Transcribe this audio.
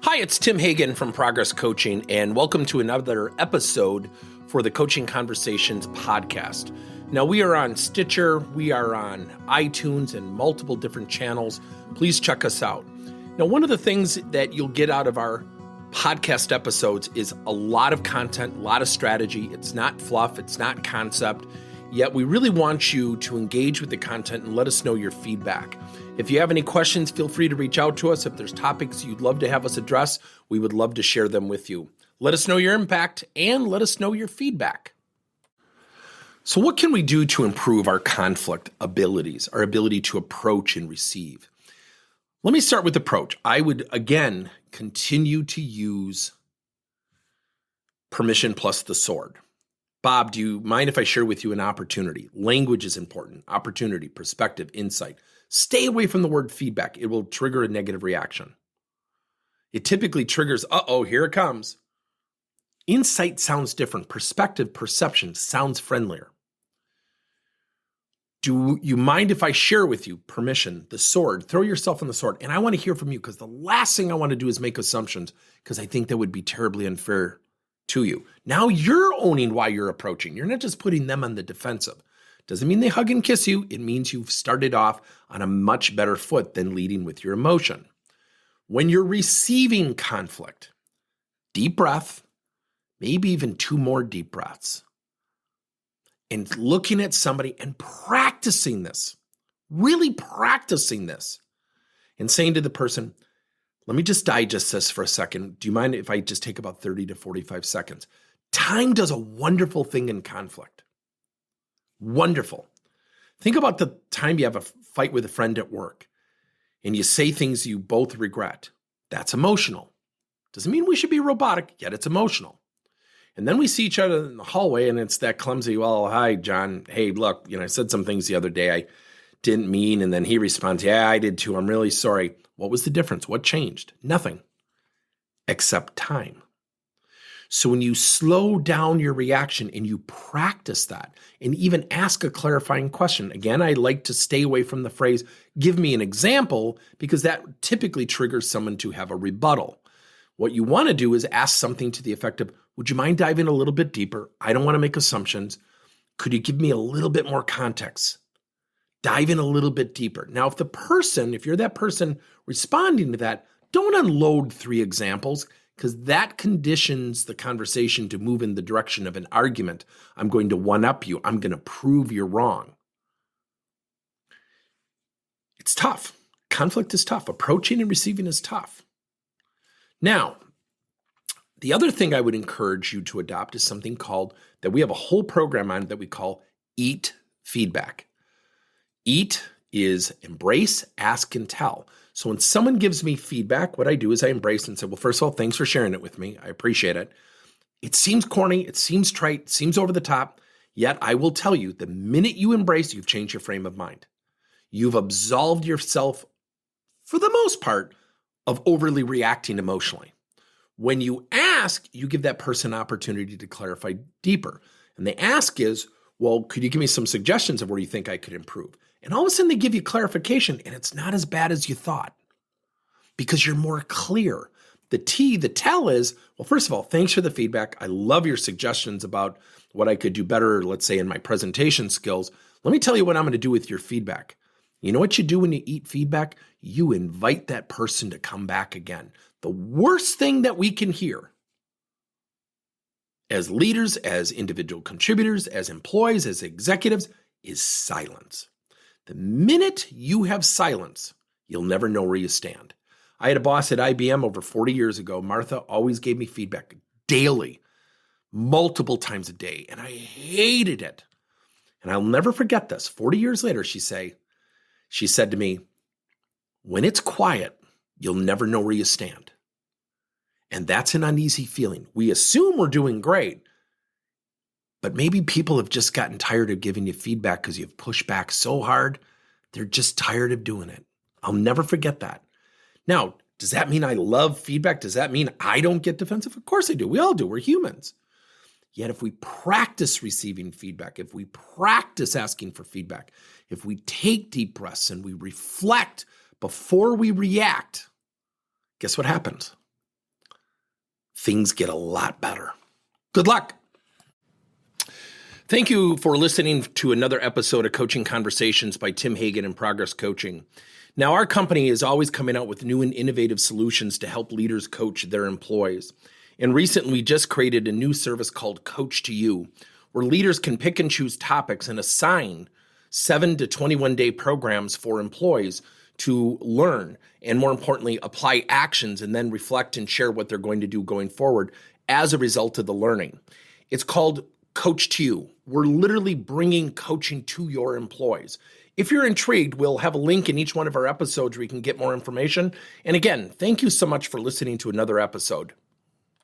Hi, it's Tim Hagen from Progress Coaching, and welcome to another episode for the Coaching Conversations podcast. Now, we are on Stitcher, we are on iTunes, and multiple different channels. Please check us out. Now, one of the things that you'll get out of our podcast episodes is a lot of content, a lot of strategy. It's not fluff, it's not concept, yet we really want you to engage with the content and let us know your feedback. If you have any questions, feel free to reach out to us. If there's topics you'd love to have us address, we would love to share them with you. Let us know your impact and let us know your feedback. So what can we do to improve our conflict abilities, our ability to approach and receive? Let me start with approach. I would, again, continue to use permission plus the sword. Bob, do you mind if I share with you an opportunity? Language is important. Opportunity, perspective, insight. Stay away from the word feedback. It will trigger a negative reaction. It typically triggers, here it comes. Insight sounds different. Perspective, perception sounds friendlier. Do you mind if I share with you permission, the sword? Throw yourself on the sword. And I want to hear from you because the last thing I want to do is make assumptions because I think that would be terribly unfair to you. Now you're owning why you're approaching. You're not just putting them on the defensive. Doesn't mean they hug and kiss you. It means you've started off on a much better foot than leading with your emotion. When you're receiving conflict, deep breath, maybe even 2 more deep breaths, and looking at somebody and practicing this, really practicing this, and saying to the person, let me just digest this for a second. Do you mind if I just take about 30 to 45 seconds? Time does a wonderful thing in conflict. Wonderful. Think about the time you have a fight with a friend at work and you say things you both regret. That's emotional. Doesn't mean we should be robotic, yet it's emotional. And then we see each other in the hallway and it's that clumsy, well, hi, John. Hey, look, I said some things the other day I didn't mean. And then he responds, yeah, I did too. I'm really sorry. What was the difference? What changed? Nothing except time. So when you slow down your reaction and you practice that and even ask a clarifying question, again, I like to stay away from the phrase, give me an example, because that typically triggers someone to have a rebuttal. What you want to do is ask something to the effect of, would you mind diving a little bit deeper? I don't want to make assumptions. Could you give me a little bit more context? Dive in a little bit deeper. Now, if you're that person responding to that, don't unload 3 examples, because that conditions the conversation to move in the direction of an argument. I'm going to one-up you. I'm going to prove you're wrong. It's tough. Conflict is tough. Approaching and receiving is tough. Now, the other thing I would encourage you to adopt is something that we have a whole program on that we call EAT feedback. EAT is embrace, ask, and tell. So when someone gives me feedback, what I do is I embrace and say, well, first of all, thanks for sharing it with me. I appreciate it. It seems corny. It seems trite. It seems over the top. Yet I will tell you, the minute you embrace, you've changed your frame of mind. You've absolved yourself, for the most part, of overly reacting emotionally. When you ask, you give that person an opportunity to clarify deeper. And the ask is, well, could you give me some suggestions of where you think I could improve? And all of a sudden they give you clarification and it's not as bad as you thought because you're more clear. The tell is, well, first of all, thanks for the feedback. I love your suggestions about what I could do better, let's say in my presentation skills. Let me tell you what I'm going to do with your feedback. You know what you do when you eat feedback? You invite that person to come back again. The worst thing that we can hear as leaders, as individual contributors, as employees, as executives, is silence. The minute you have silence, you'll never know where you stand. I had a boss at IBM over 40 years ago. Martha always gave me feedback daily, multiple times a day, and I hated it. And I'll never forget this. 40 years later, she said to me, when it's quiet, you'll never know where you stand. And that's an uneasy feeling. We assume we're doing great, but maybe people have just gotten tired of giving you feedback because you've pushed back so hard. They're just tired of doing it. I'll never forget that. Now, does that mean I love feedback? Does that mean I don't get defensive? Of course I do. We all do. We're humans. Yet if we practice receiving feedback, if we practice asking for feedback, if we take deep breaths and we reflect before we react, guess what happens? things get a lot better. Good luck. Thank you for listening to another episode of Coaching Conversations by Tim Hagen and Progress Coaching. Now, our company is always coming out with new and innovative solutions to help leaders coach their employees. And recently, we just created a new service called Coach to You, where leaders can pick and choose topics and assign 7 to 21 day programs for employees to learn and, more importantly, apply actions and then reflect and share what they're going to do going forward as a result of the learning. It's called Coach to You. We're literally bringing coaching to your employees. If you're intrigued, we'll have a link in each one of our episodes where you can get more information. And again, thank you so much for listening to another episode.